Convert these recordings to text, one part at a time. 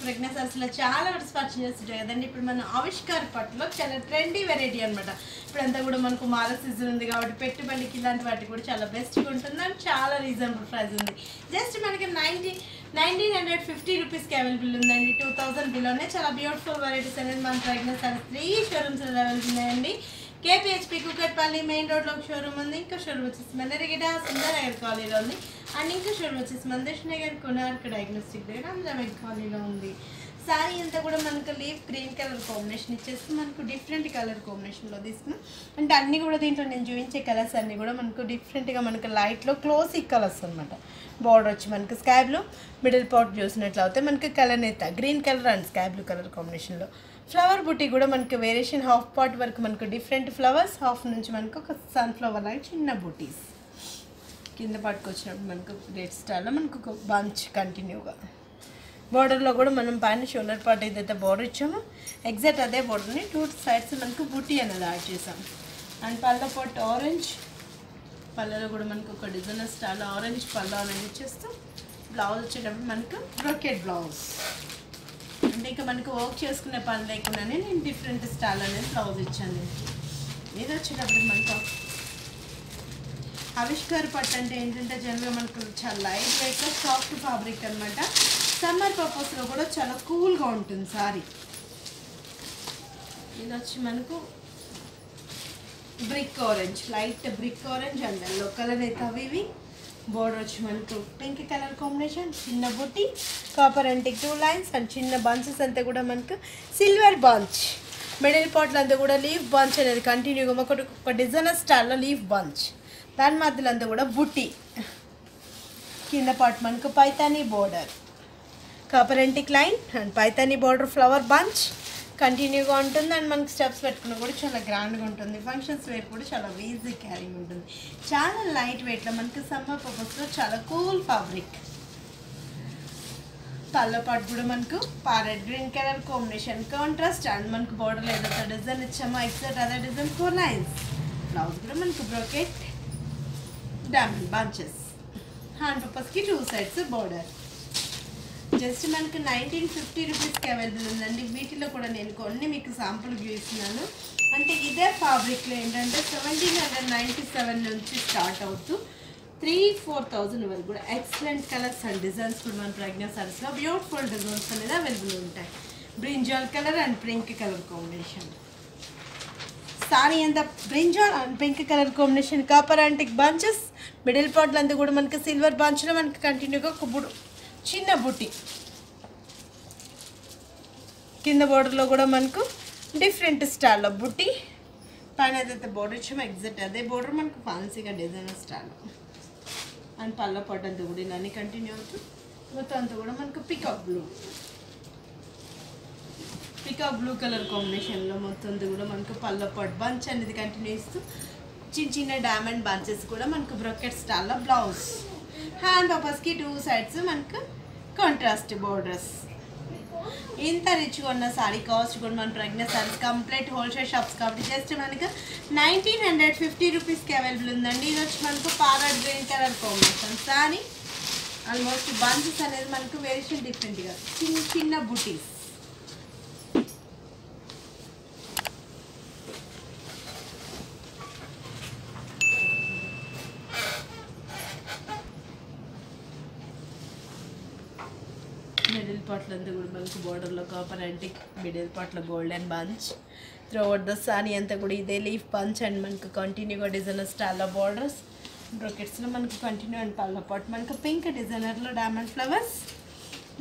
Pregnancy అసలు చాలా purchase చేస్తుంటాయి కదండి. ఇప్పుడు మన ఆవిష్కార్ పట్టులో చాలా ట్రెండీ వెరైటీ అనమాట. ఇప్పుడంతా కూడా మనకు మాల సీజన్ ఉంది కాబట్టి పెట్టుబడికి ఇలాంటి వాటికి కూడా చాలా బెస్ట్గా ఉంటుంది అండ్ చాలా రీజనబుల్ ప్రైస్ ఉంది. జస్ట్ మనకి 1950 రూపీస్కి అవైలబుల్ ఉందండి. 2000 బిలోనే చాలా బ్యూటిఫుల్ వెరైటీస్ అనేది మన ప్రెగ్నెన్సీ 3 షోరూమ్స్ అవైలబుల్ ఉన్నాయండి. కేపీహెచ్పీ కుకట్పల్లి మెయిన్ రోడ్లో ఒక షోరూమ్ ఉంది. ఇంకా షోరూమ్ వచ్చేసి మల్లెరిగిట సుందరనగర్ కాలనీలో ఉంది. అండ్ ఇంకా షోరూమ్ వచ్చేసి మందేష్ నగర్ కొనార్క్ డయాగ్నోస్టిక్ దగ్గర అమరాబాద్ కాలనీలో ఉంది. శారీ అంతా కూడా మనకు లీఫ్ గ్రీన్ కలర్ కాంబినేషన్ ఇచ్చేసి మనకు డిఫరెంట్ కలర్ కాంబినేషన్లో తీసుకున్నాం. అంటే అన్నీ కూడా దీంట్లో నేను చూపించే కలర్స్ అన్నీ కూడా మనకు డిఫరెంట్గా మనకు లైట్లో క్లోజీ కలర్స్ అనమాట. బార్డర్ వచ్చి మనకు స్కై బ్లూ మిడిల్ పార్ట్ చూసినట్లయితే మనకు కలర్ నేత green colour and sky blue colour కాంబినేషన్లో ఫ్లవర్ బుట్టి కూడా మనకు వేరియేషన్ హాఫ్ పార్ట్ వరకు మనకు డిఫరెంట్ ఫ్లవర్స్, హాఫ్ నుంచి మనకు ఒక సన్ఫ్లవర్ లాగా చిన్న బుటీస్ కింద పట్టుకొచ్చినప్పుడు మనకు రెడ్ స్టైల్లో మనకు ఒక బంచ్ కంటిన్యూగా బార్డర్లో కూడా మనం పైన షోల్డర్ పార్ట్ ఏదైతే బార్డర్ ఇచ్చామో ఎగ్జాక్ట్ అదే బార్డర్ని 2 సైడ్స్ మనకు బుట్టి అనేది యాడ్ చేసాం. అండ్ పళ్ళ పార్ట్ ఆరెంజ్, పళ్ళలో కూడా మనకు ఒక డిజైనర్ స్టైల్ ఆరెంజ్ పళ్ళ అనేది ఇచ్చేస్తాం. బ్లౌజ్ వచ్చేటప్పుడు మనకు బ్రోకెట్ బ్లౌజ్ అంటే ఇంకా మనకు వర్క్ చేసుకునే పని లేకుండానే నేను డిఫరెంట్ స్టైల్ అనేది బ్లౌజ్ ఇచ్చాను. ఇది వచ్చేటప్పుడు మనకు ఆవిష్కార్ పట్టు అంటే ఏంటంటే జనరల్గా మనకు చాలా లైట్ వెయిట్గా సాఫ్ట్ ఫ్యాబ్రిక్ అనమాట. సమ్మర్ పర్పస్లో కూడా చాలా కూల్గా ఉంటుంది సారీ. ఇది వచ్చి మనకు brick orange, light brick orange and yellow colour అయితే అవి ఇవి. బోర్డర్ వచ్చి మనకు పింక్ కలర్ కాంబినేషన్, చిన్న బుట్టి, కాపర్ అంటిక్ 2 లైన్స్ అండ్ చిన్న బంచెస్ అంతా కూడా మనకు సిల్వర్ బంచ్. మిడిల్ పార్ట్లో అంతా కూడా లీఫ్ బంచ్ అనేది కంటిన్యూగా ఒక డిజైనర్ స్టైల్లో లీఫ్ బంచ్. దాని మధ్యలో అంతా కూడా బుట్టి. కింద పార్ట్ మనకు Paithani border, copper antique line and Paithani border flower bunch కంటిన్యూగా ఉంటుంది. అండ్ మనకి స్టెప్స్ పెట్టుకున్న కూడా చాలా గ్రాండ్గా ఉంటుంది. ఫంక్షన్స్ వేర్ కూడా చాలా ఈజీ క్యారింగ్ ఉంటుంది. చాలా లైట్ వెయిట్లో మనకి సమ్మర్ పర్పస్లో చాలా కూల్ ఫ్యాబ్రిక్. పళ్ళ పాటు కూడా మనకు parrot green colour combination contrast and మనకు బార్డర్లో ఏదైతే డిజైన్ ఇచ్చామో ఎగ్జాక్ట్ అదే డిజైన్ 4 లైన్స్. బ్లౌజ్ కూడా మనకు బ్రోకెట్ డైమండ్ బంచెస్. హ్యాండ్ పర్పస్కి 2 సైడ్స్ బార్డర్. జస్ట్ మనకు 1950 రూపీస్కి అవైలబుల్ ఉందండి. వీటిలో కూడా నేను కొన్ని మీకు శాంపుల్ చూపిస్తున్నాను. అంటే ఇదే ఫ్యాబ్రిక్లో ఏంటంటే 1797 నుంచి స్టార్ట్ అవుతూ 3-4,000 వరకు కూడా ఎక్సలెంట్ కలర్స్ అండ్ డిజైన్స్ కూడా మన ప్రెగ్నెన్సీ సారీస్లో బ్యూటిఫుల్ డిజైన్స్ అనేది అవైలబుల్ ఉంటాయి. Brinjal colour and pink colour combination sari అంతా brinjal and pink colour combination. Copper antique bunches, middle పార్ట్లో అంతా కూడా మనకి సిల్వర్ బంచ్లో మనకి కంటిన్యూగా ఒక చిన్న బుట్టి. కింద బోర్డర్లో కూడా మనకు డిఫరెంట్ స్టైల్లో బుట్టి. పైన ఏదైతే బోర్డర్ ఇచ్చామో ఎగ్జాక్ట్ అదే బోర్డర్ మనకు ఫ్యాన్సీగా డిజైనర్ స్టైల్. అండ్ పళ్ళ పాటు అంతా కూడా ఇలానే కంటిన్యూ అవుతూ మొత్తం అంతా కూడా మనకు పికాక్ బ్లూ కలర్ కాంబినేషన్లో మొత్తం అంతా కూడా మనకు పళ్ళ పాటు బంచ్ అనేది కంటిన్యూ ఇస్తూ చిన్న చిన్న డైమండ్ బంచెస్ కూడా మనకు బ్రోకెట్ స్టైల్లో బ్లౌజ్. హ్యాండ్ పర్పస్కి 2 సైడ్స్ మనకు కాంట్రాస్ట్ బోర్డర్స్. ఇంత రిచ్గా ఉన్న సారీ కాస్ట్ కూడా మన pregnancy saris complete wholesale shops కాబట్టి జస్ట్ మనకు 1950 రూపీస్కి అవైలబుల్ ఉందండి. ఇది వచ్చి మనకు parrot green colour combination sorry. Almost bunches అనేది మనకు వేరియేషన్ డిఫరెంట్గా చిన్న చిన్న బుటీస్. మిడిల్ పార్ట్లో అంతా కూడా మనకు బోర్డర్లో కాపర్ అంటిక్, మిడిల్ పార్ట్లో golden bunch. Throughout the sorry అంతా కూడా ఇదే లీఫ్ బంచ్ అండ్ మనకు కంటిన్యూగా డిజైనర్ స్టైల్లో బార్డర్స్. బ్రోకెట్స్లో మనకు కంటిన్యూ అండ్ పళ్ళ పాటు మనకు పింక్ డిజైనర్లో డైమండ్ ఫ్లవర్స్.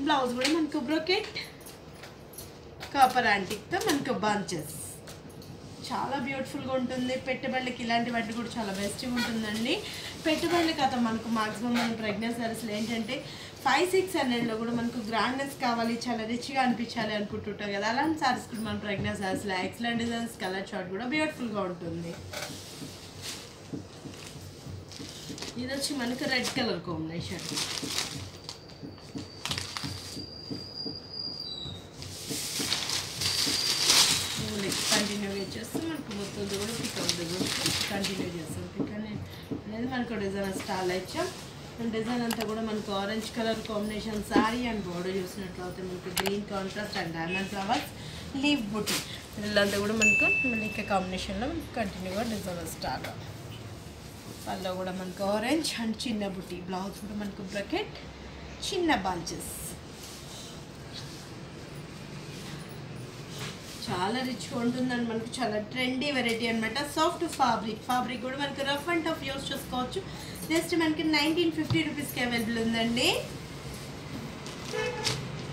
బ్లౌజ్ కూడా మనకు బ్రోకెట్ కాపర్ అంటిక్తో మనకు బంచెస్. చాలా బ్యూటిఫుల్గా ఉంటుంది. పెట్టుబడులకి ఇలాంటి వాటి కూడా చాలా బెస్ట్గా ఉంటుందండి. పెట్టుబడులకి అయితే మనకు మాక్సిమం మన ప్రెగ్నెన్సీ సారీస్లో ఏంటంటే 500-600లో కూడా మనకు గ్రాండ్నెస్ కావాలి, చాలా రిచ్గా అనిపించాలి అనుకుంటుంటాం కదా. అలాంటి సారీస్ కూడా మన ప్రెగ్నెన్సీ సారీస్లో ఎక్సలెంట్ డిజైన్స్, కలర్ చార్ట్ కూడా బ్యూటిఫుల్గా ఉంటుంది. ఇది వచ్చి మనకు రెడ్ కలర్ కాంబినేషన్. కంటిన్యూగా చేస్తూ మనకు మొత్తం కూడా పికప్ కంటిన్యూ చేస్తాం. పిక్ అనేది మనకు డిజైన్ స్టాల్ ఇచ్చాం. డిజైన్ అంతా కూడా మనకు orange colour combination sorry and border చూసినట్లయితే మనకు green contrast and diamond flowers leave బుటీ వీళ్ళంతా కూడా మనకు మళ్ళీ కాంబినేషన్లో కంటిన్యూగా డిజైన్ స్టార్ట్. పళ్ళు కూడా మనకు ఆరెంజ్ అండ్ చిన్న బుటీ, బ్లౌజ్ కూడా మనకు బ్రకెట్ చిన్న బంచెస్. చాలా రిచ్గా ఉంటుందండి, మనకు చాలా ట్రెండీ వెరైటీ అనమాట. సాఫ్ట్ ఫ్యాబ్రిక్ కూడా మనకు రఫ్ అండ్ టఫ్ యూస్ చేసుకోవచ్చు. జస్ట్ మనకి 1950 రూపీస్కి అవైలబుల్ ఉందండి.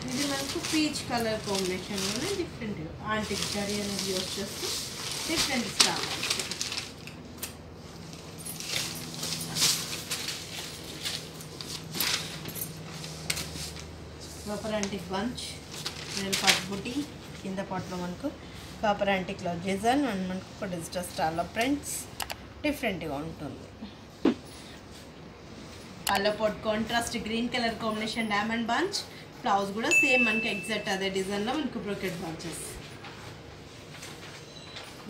ఇది మనకు పీచ్ కలర్ కాంబినేషన్లోనే డిఫరెంట్ ఆంటిక్ జరీ అనేది యూస్ చేస్తూ different star. Copper antique bunch, నేను పట్ బుటీ కింద పాట్లో మనకు కాపర్ యాంటిక్లో డిజైన్ అండ్ మనకు ఒక డిజిటల్ స్టార్లో ప్రింట్స్ డిఫరెంట్గా ఉంటుంది. పళ్ళ పొట్ contrast green colour combination diamond bunch, blouse కూడా సేమ్ మనకి ఎగ్జాక్ట్ అదే డిజైన్లో మనకు బ్రోకెట్ బంచెస్.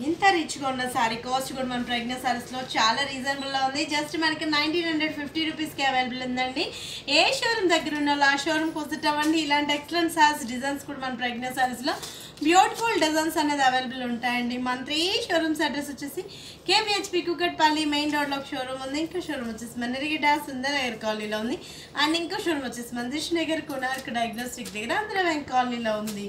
ఇంత రిచ్గా ఉన్న సారీ కాస్ట్ కూడా మన ప్రజ్ఞ సారీస్లో చాలా రీజనబుల్లో ఉంది. జస్ట్ మనకి 1950 రూపీస్కి అవైలబుల్ ఉందండి. ఏ షోరూమ్ దగ్గర ఉన్న ఆ షోరూమ్కి విజిట్ అవ్వండి. ఇలాంటి ఎక్సలెంట్ సారీస్ డిజైన్స్ కూడా మన ప్రజ్ఞ సారీస్లో బ్యూటిఫుల్ డిజైన్స్ అనేది అవైలబుల్ ఉంటాయండి. మన 3 షోరూమ్స్ అడ్రస్ వచ్చేసి KBHP కుకట్పల్లి మెయిన్ రోడ్లో ఒక షోరూమ్ ఉంది. ఇంకో షోరూమ్ వచ్చేసి మన నిరిగిట సుందరనగర్ కాలనీలో ఉంది. అండ్ ఇంకో షోరూమ్ వచ్చేసి మన దిష్నగర్ కోనార్క్ డయాగ్నోస్టిక్ దగ్గర ఆంధ్ర బ్యాంక్ కాలనీలో ఉంది.